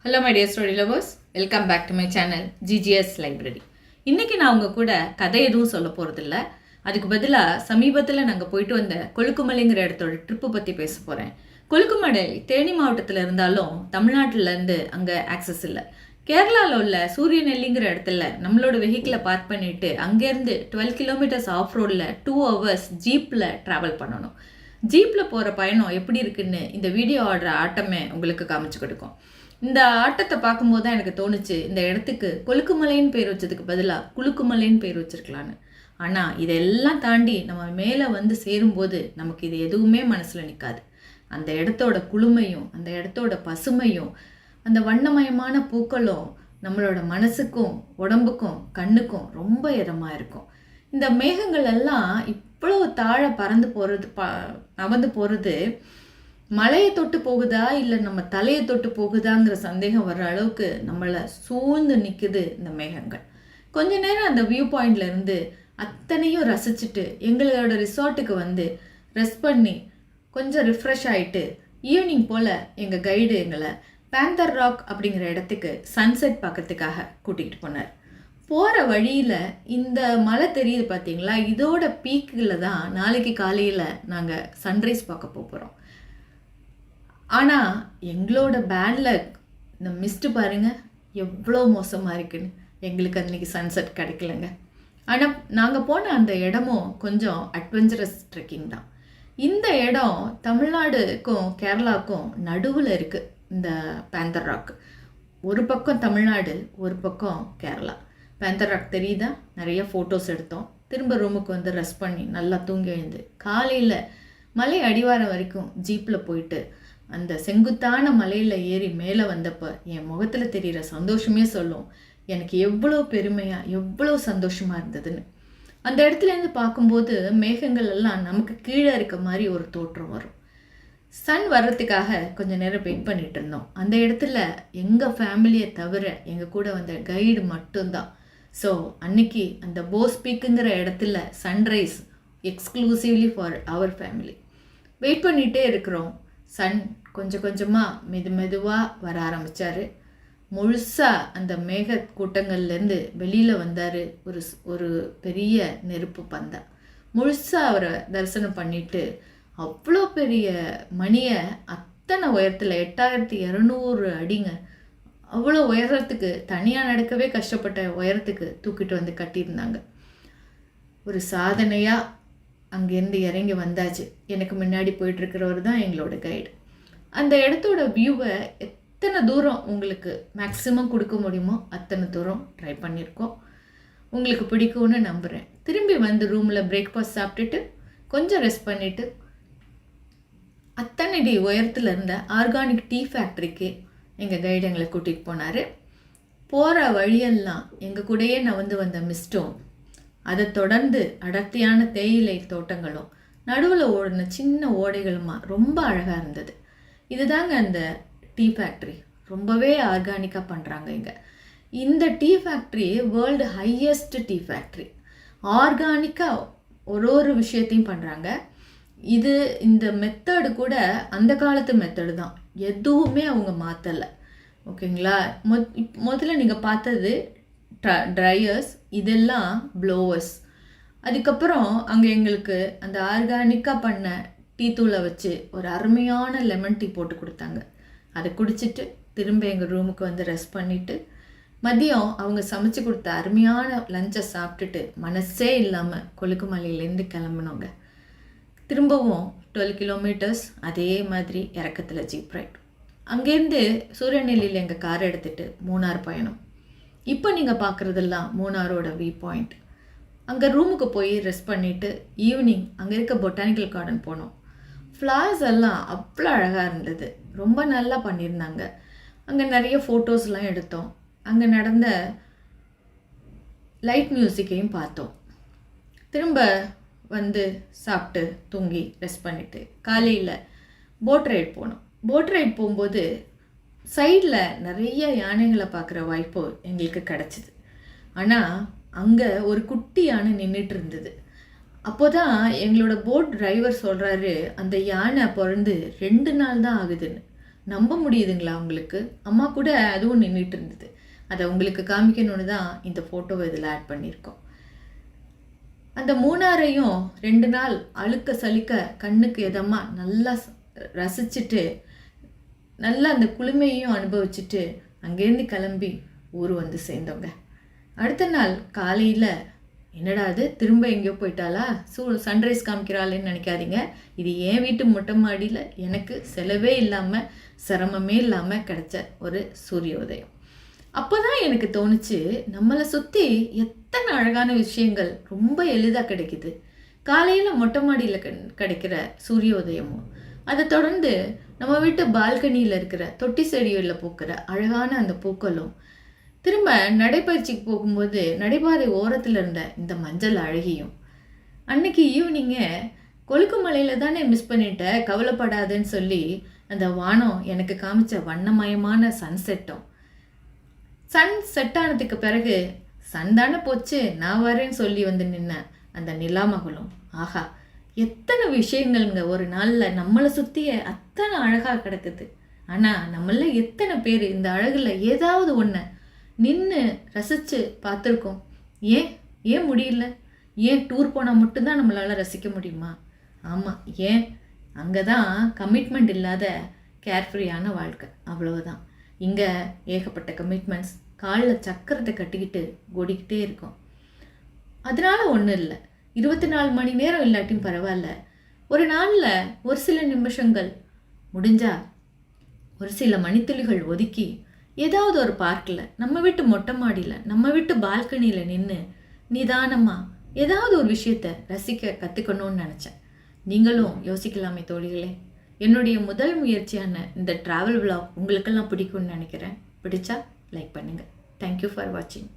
Hello my dear story lovers, welcome back to my channel GGS library. இன்றைக்கி நான் உங்கள் கூட கதை எதுவும் சொல்ல போகிறதில்ல. அதுக்கு பதிலாக சமீபத்தில் நாங்கள் போயிட்டு வந்த கொழுக்குமலைங்கிற இடத்தோட ட்ரிப்பு பற்றி பேச போகிறேன். கொழுக்குமலை தேனி மாவட்டத்தில் இருந்தாலும் தமிழ்நாட்டிலேருந்து அங்கே ஆக்சஸ் இல்லை. கேரளாவில் உள்ள சூரியநெல்லிங்கிற இடத்துல நம்மளோட வெஹிக்கிளை பார்க் பண்ணிவிட்டு அங்கேருந்து 12 கிலோமீட்டர்ஸ் ஆஃப் ரோடில் 2 hours ஜீப்பில் ட்ராவல் பண்ணணும். ஜீப்பில் போகிற பயணம் எப்படி இருக்குன்னு இந்த வீடியோ ஆடுற ஆட்டமே உங்களுக்கு காமிச்சு கொடுக்கும். இந்த ஆட்டத்தை பார்க்கும்போது தான் எனக்கு தோணுச்சு, இந்த இடத்துக்கு கொழுக்குமலைன்னு பேர் வச்சதுக்கு பதிலாக குளுக்குமலைன்னு பேர் வச்சிருக்கலான்னு. ஆனால் இதெல்லாம் தாண்டி நம்ம மேலே வந்து சேரும்போது நமக்கு இது எதுவுமே மனசில் நிற்காது. அந்த இடத்தோட குளுமையும் அந்த இடத்தோட பசுமையும் அந்த வண்ணமயமான பூக்களும் நம்மளோட மனசுக்கும் உடம்புக்கும் கண்ணுக்கும் ரொம்ப இதமாக இருக்கும். இந்த மேகங்கள் எல்லாம் இவ்வளோ தாழ பறந்து போகிறது நவந்து போகிறது மலையை தொட்டு போகுதா இல்லை நம்ம தலையை தொட்டு போகுதாங்கிற சந்தேகம் வர்ற அளவுக்கு நம்மளை சூழ்ந்து நிற்குது இந்த மேகங்கள். கொஞ்ச நேரம் அந்த வியூ பாயிண்ட்ல இருந்து அத்தனையும் ரசிச்சுட்டு எங்களோட ரிசார்ட்டுக்கு வந்து ரெஸ்ட் பண்ணி கொஞ்சம் ரிஃப்ரெஷ் ஆகிட்டு ஈவினிங் போல் எங்கள் கைடு எங்களை பேந்தர் ராக் அப்படிங்கிற இடத்துக்கு சன்செட் பார்க்கறதுக்காக கூட்டிகிட்டு போனார். போகிற வழியில் இந்த மலை தெரியுது பார்த்தீங்களா, இதோட பீக்கில் தான் நாளைக்கு காலையில் நாங்கள் சன்ரைஸ் பார்க்க போகிறோம். ஆனால் எங்களோட பேடில் இந்த மிஸ்ட்டு பாருங்கள் எவ்வளோ மோசமாக இருக்குன்னு. எங்களுக்கு அன்றைக்கி சன்செட் கிடைக்கலங்க. ஆனால் நாங்கள் போன அந்த இடமும் கொஞ்சம் அட்வென்ச்சரஸ் ட்ரெக்கிங் தான். இந்த இடம் தமிழ்நாடுக்கும் கேரளாவுக்கும் நடுவில் இருக்குது. இந்த பேந்தர் ராக் ஒரு பக்கம் தமிழ்நாடு, ஒரு பக்கம் கேரளா. பேந்தர் ராக் தெரியுதா? நிறைய ஃபோட்டோஸ் எடுத்தோம். திரும்ப ரூமுக்கு வந்து ரெஸ்ட் பண்ணி நல்லா தூங்கி எழுந்து காலையில் மலை அடிவாரம் வரைக்கும் ஜீப்பில் போயிட்டு அந்த செங்குத்தான மலையில் ஏறி மேலே வந்தப்போ என் முகத்தில் தெரிகிற சந்தோஷமே சொல்லும் எனக்கு எவ்வளோ பெருமையாக எவ்வளோ சந்தோஷமாக இருந்ததுன்னு. அந்த இடத்துலேருந்து பார்க்கும்போது மேகங்கள் எல்லாம் நமக்கு கீழே இருக்க மாதிரி ஒரு தோற்றம் வரும். சன் வர்றதுக்காக கொஞ்சம் நேரம் வெயிட் பண்ணிட்டு இருந்தோம். அந்த இடத்துல எங்கள் ஃபேமிலியை தவிர எங்கள் கூட வந்த கைடு மட்டும்தான். ஸோ அன்னைக்கு அந்த போஸ் பீக்குங்கிற இடத்துல sunrise exclusively for our family. Wait பண்ணிகிட்டே இருக்கிறோம். சன் கொஞ்சம் கொஞ்சமாக மெதுவாக வர ஆரம்பித்தார். முழுசாக அந்த மேக கூட்டங்கள்லேருந்து வெளியில் வந்தார். ஒரு பெரிய நெருப்பு பந்தா முழுசாக அவரை தரிசனம் பண்ணிட்டு அவ்வளோ பெரிய மணியை அத்தனை உயரத்தில் 8200 அடிங்க, அவ்வளோ உயரத்துக்கு தனியாக நடக்கவே கஷ்டப்பட்ட உயரத்துக்கு தூக்கிட்டு வந்து கட்டியிருந்தாங்க. ஒரு சாதனையாக அங்கேருந்து இறங்கி வந்தாச்சு. எனக்கு முன்னாடி போயிட்டுருக்கிறவர் தான் எங்களோட கைடு. அந்த இடத்தோட வியூவை எத்தனை தூரம் உங்களுக்கு மேக்ஸிமம் கொடுக்க முடியுமோ அத்தனை தூரம் ட்ரை பண்ணியிருக்கோம். உங்களுக்கு பிடிக்கும்னு நம்புகிறேன். திரும்பி வந்து ரூமில் பிரேக்ஃபாஸ்ட் சாப்பிட்டுட்டு கொஞ்சம் ரெஸ்ட் பண்ணிவிட்டு அத்தனை உயரத்தில் இருந்த ஆர்கானிக் டீ ஃபேக்ட்ரிக்கு எங்கள் கைடு எங்களை கூட்டிகிட்டு போனார். போகிற வழியெல்லாம் எங்கள் கூடயே நான் வந்த மிஸ்டும் அதை தொடர்ந்து அடர்த்தியான தேயிலை தோட்டங்களும் நடுவில் ஓடின சின்ன ஓடைகளுமா ரொம்ப அழகாக இருந்தது. இதுதாங்க அந்த டீ ஃபேக்ட்ரி. ரொம்பவே ஆர்கானிக்காக பண்ணுறாங்க இங்கே. இந்த tea factory world highest tea factory. ஆர்கானிக்காக ஒரு விஷயத்தையும் பண்ணுறாங்க. இந்த மெத்தடு கூட அந்த காலத்து மெத்தடு தான், எதுவுமே அவங்க மாற்றலை. ஓகேங்களா? முதல்ல நீங்கள் பார்த்தது ட்ரையர்ஸ், இதெல்லாம் ப்ளோவர்ஸ். அதுக்கப்புறம் அங்கே எங்களுக்கு அந்த ஆர்கானிக்காக பண்ண டீ தூளை வச்சு ஒரு அருமையான லெமன் டீ போட்டு கொடுத்தாங்க. அதை குடிச்சிட்டு திரும்ப எங்கள் ரூமுக்கு வந்து ரெஸ்ட் பண்ணிவிட்டு மதியம் அவங்க சமைச்சு கொடுத்த அருமையான லஞ்சை சாப்பிட்டுட்டு மனசே இல்லாமல் கொழுக்குமலையிலேருந்து கிளம்பினோங்க. திரும்பவும் 12 கிலோமீட்டர்ஸ் அதே மாதிரி இறக்கத்தில் ஜீப் ரைட். அங்கேருந்து சூரியநெல்லியில் எங்கள் காரை எடுத்துகிட்டு மூணார் பயணம். இப்போ நீங்கள் பார்க்குறதெல்லாம் மூணாரோட வியூ பாயிண்ட். அங்கே ரூமுக்கு போய் ரெஸ்ட் பண்ணிவிட்டு ஈவினிங் அங்கே இருக்க பொட்டானிக்கல் கார்டன் போனோம். ஃப்ளவர்ஸ் எல்லாம் அவ்வளோ அழகாக இருந்தது, ரொம்ப நல்லா பண்ணியிருந்தாங்க. அங்கே நிறைய ஃபோட்டோஸ்லாம் எடுத்தோம். அங்கே நடந்த லைட் மியூசிக்கையும் பார்த்தோம். திரும்ப வந்து சாப்பிட்டு தூங்கி ரெஸ்ட் பண்ணிவிட்டு காலையில் போட் ரைட் போனோம். போட் ரைட் போகும்போது சைடில் நிறைய யானைகளை பார்க்குற வாய்ப்பு எங்களுக்கு கிடச்சிது. ஆனால் அங்கே ஒரு குட்டி யானை நின்றுட்டு இருந்தது. அப்போ தான் எங்களோட போட் டிரைவர் சொல்கிறாரு, அந்த யானை பிறந்து 2 நாள் தான் ஆகுதுன்னு. நம்ப முடியுதுங்களா உங்களுக்கு? அம்மா கூட அதுவும் நின்றுட்டு இருந்தது. அதை உங்களுக்கு காமிக்கணும்னு தான் இந்த ஃபோட்டோவை இதில் ஆட் பண்ணியிருக்கோம். அந்த மூணாரையும் 2 நாள் அழுக்க சலிக்க கண்ணுக்கு எதமா நல்லா ரசிச்சுட்டு நல்லா அந்த குளுமையையும் அனுபவிச்சுட்டு அங்கேருந்து கிளம்பி ஊர் வந்து சேர்ந்தோங்க. அடுத்த நாள் காலையில் என்னடா அது திரும்ப எங்கேயோ போயிட்டாளா, சன்ரைஸ் காமிக்கிறாளேன்னு நினைக்காதீங்க. இது என் வீட்டு மொட்டை மாடியில் எனக்கு செலவே இல்லாமல் சிரமமே இல்லாமல் கிடைச்ச ஒரு சூரியோதயம். அப்போ தான் எனக்கு தோணுச்சு, நம்மளை சுற்றி எத்தனை அழகான விஷயங்கள் ரொம்ப எளிதாக கிடைக்குது. காலையில் மொட்டை மாடியில் கிடைக்கிற சூரியோதயமும், அதை தொடர்ந்து நம்ம வீட்டு பால்கனியில் இருக்கிற தொட்டி செடிகளில் பூக்கிற அழகான அந்த பூக்களும், திரும்ப நடைப்பயிற்சிக்கு போகும்போது நடைபாதை ஓரத்தில் இருந்த இந்த மஞ்சள் அழகியும், அன்னைக்கு ஈவினிங்கே கொழுக்குமலையில் தானே மிஸ் பண்ணிட்ட கவலைப்படாதுன்னு சொல்லி அந்த வானம் எனக்கு காமிச்ச வண்ணமயமான சன்செட்டும், சன் செட் ஆனதுக்கு பிறகு சன் தானே போச்சு நான் வரேன்னு சொல்லி வந்து நின்ன அந்த நிலா மகளும், ஆஹா எத்தனை விஷயங்கள்ங்க ஒரு நாளில் நம்மளை சுற்றிய அத்தனை அழகாக கிடக்குது. ஆனால் நம்மள எத்தனை பேர் இந்த அழகில் ஏதாவது ஒன்று நின்று ரசித்து பார்த்துருக்கோம்? ஏன் ஏன் முடியல? ஏன் டூர் போனால் மட்டும்தான் நம்மளால் ரசிக்க முடியுமா? ஆமாம், ஏன் அங்கே தான் கமிட்மெண்ட் இல்லாத கேர்ஃப்ரீயான வாழ்க்கை, அவ்வளவுதான். இங்கே ஏகப்பட்ட கமிட்மெண்ட்ஸ், காலில் சக்கரத்தை கட்டிக்கிட்டு ஓடிக்கிட்டே இருக்கோம். அதனால் ஒன்றும் இல்லை, 24 மணி நேரம் இல்லாட்டியும் பரவாயில்ல, ஒரு நாளில் ஒரு சில நிமிஷங்கள் முடிஞ்சா ஒரு சில மணித்துளிகள் ஒதுக்கி ஏதாவது ஒரு பார்க்கில், நம்ம வீட்டு மொட்டை மாடியில், நம்ம வீட்டு பால்கனியில் நின்று நிதானமாக ஏதாவது ஒரு விஷயத்தை ரசிக்க கற்றுக்கணும்னு நினச்சேன். நீங்களும் யோசிக்கலாமே தோழிகளே. என்னுடைய முதல் முயற்சியான இந்த ட்ராவல் விலாக் உங்களுக்கெல்லாம் பிடிக்கும்னு நினைக்கிறேன். பிடிச்சா லைக் பண்ணுங்கள். தேங்க்யூ ஃபார் வாட்சிங்.